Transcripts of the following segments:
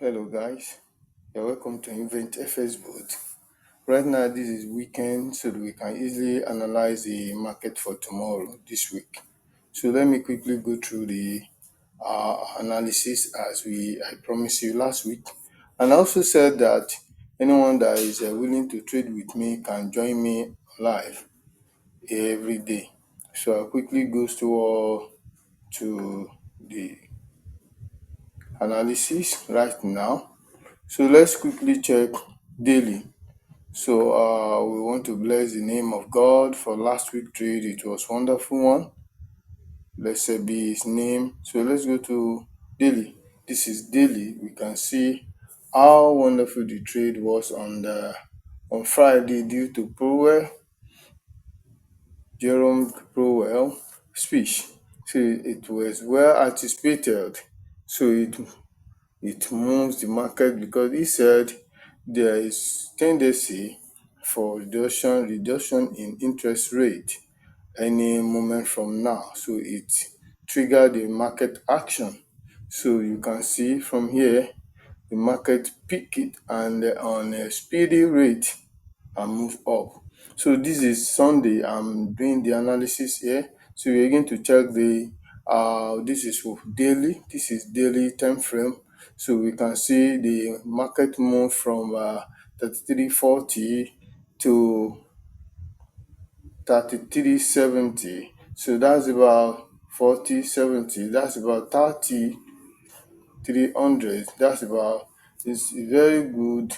Hello guys, you're welcome to Invent FS Board. Right now this is weekend so that we can easily analyze the market for tomorrow this week. So let me quickly go through the analysis as I promised you last week. And I also said that anyone that is willing to trade with me can join me live every day. So I'll quickly go to the analysis right now. So let's quickly check daily. So we want to bless the name of God for last week trade. It was wonderful one. Blessed be his name. So let's go to daily. This is daily. We can see how wonderful the trade was on Friday due to Jerome Powell speech. So it was well anticipated. So it moves the market because he said there is tendency for reduction in interest rate any moment from now. So it triggered the market action. So you can see from here the market pick it and on a speedy rate and move up. So this is Sunday. I'm doing the analysis here. So we're going to check the this is daily. This is daily time frame. So we can see the market move from 33.40 to 33.70. So that's about 40.70. That's about 300. That's about it's a very good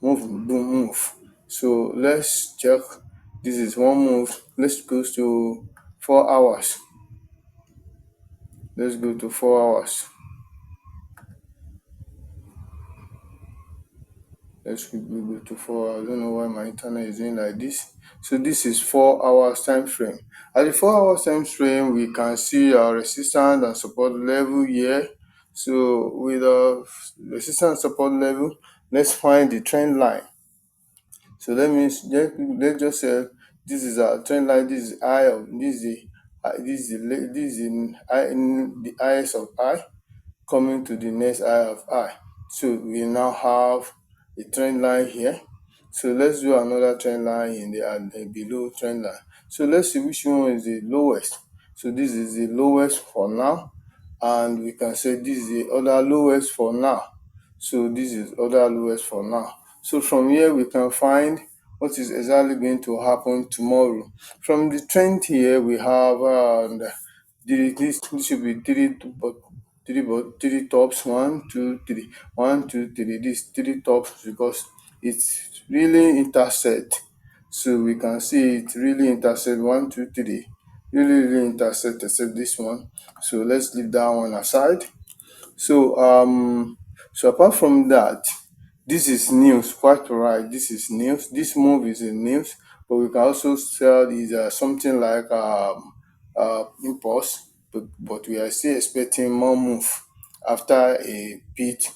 move. So let's check. This is one move. Let's go to 4 hours. Let's go to 4 hours. Let's quickly go to 4 hours. I don't know why my internet is doing like this. So this is 4 hours time frame. At the 4 hours time frame, we can see our resistance and support level here. So with our resistance and support level, let's find the trend line. So let's just say this is our trend line. This is I of this is the this is in the highest of I coming to the next eye of I. So we now have a trend line here. So let's do another trend line in the below trend line. So let's see which one is the lowest. So this is the lowest for now, and we can say this is the other lowest for now. So this is other lowest for now. So from here we can find what is exactly going to happen tomorrow. From the trend here we have this should be three tops, one two three, one two three, this three tops because it's really intersect. So we can see it really intersect, one two three, really intersect except this one. So let's leave that one aside. So apart from that, this is news, quite right. This is news. This move is in news, but we can also sell is something like impulse, but we are still expecting more move after a bit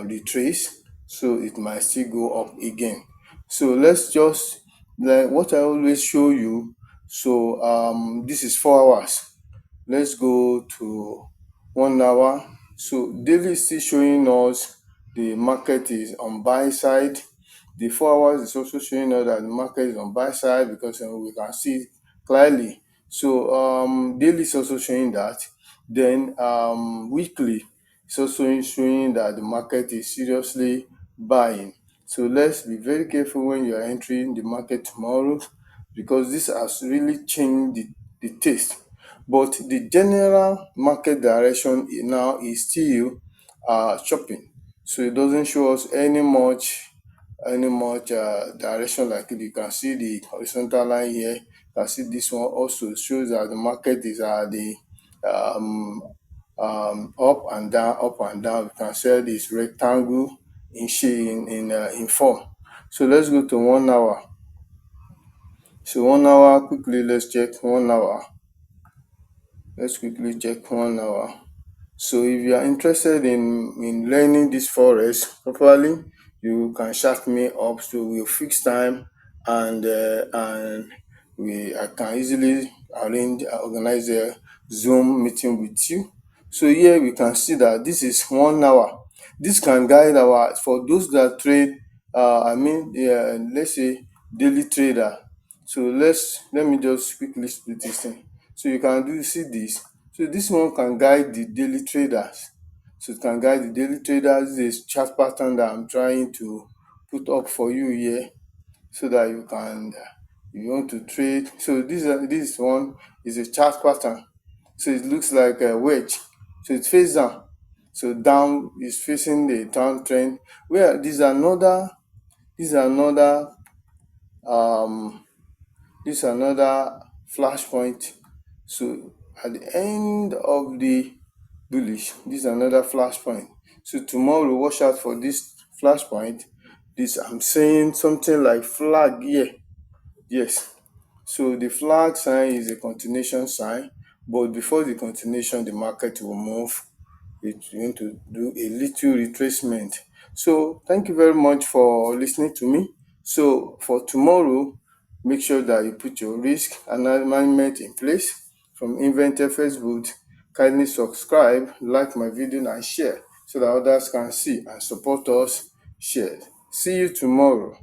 retrace, so it might still go up again. So let's just like what I always show you. So this is 4 hours. Let's go to 1 hour. So daily is still showing us the market is on buy side. The 4 hours is also showing us that the market is on buy side because we can see it clearly. So daily is also showing that. Then weekly is also showing that the market is seriously buying. So let's be very careful when you are entering the market tomorrow because this has really changed the taste. But the general market direction now is still chopping. So it doesn't show us any much direction like it. You can see the horizontal line here. You can see this one also shows that the market is at the um, up and down, up and down. You can see this rectangle in form. So let's go to 1 hour. So 1 hour quickly. Let's check 1 hour. Let's quickly check 1 hour. So if you are interested in learning this forex properly, you can chat me up. So we'll fix time and I can easily organize a Zoom meeting with you. So here we can see that this is 1 hour. This can guide our, for those that trade, let's say daily trader. So let me just quickly split this thing. So you can do see this. So this one can guide the daily traders. So it can guide the daily traders. This is chart pattern that I'm trying to put up for you here, so that you can, if you want to trade. So this one is a chart pattern. So it looks like a wedge. So it face down. So down is facing the downtrend. Where this is another um this is another flash point. So at the end of the bullish, this is another flash point. So tomorrow, watch out for this flash point. This, I'm saying something like flag here. Yes. So the flag sign is a continuation sign, but before the continuation, the market will move. It's going to do a little retracement. So thank you very much for listening to me. So for tomorrow, make sure that you put your risk alignment in place. From Invented Facebook, kindly subscribe, like my video and share, so that others can see and support us. Share. See you tomorrow.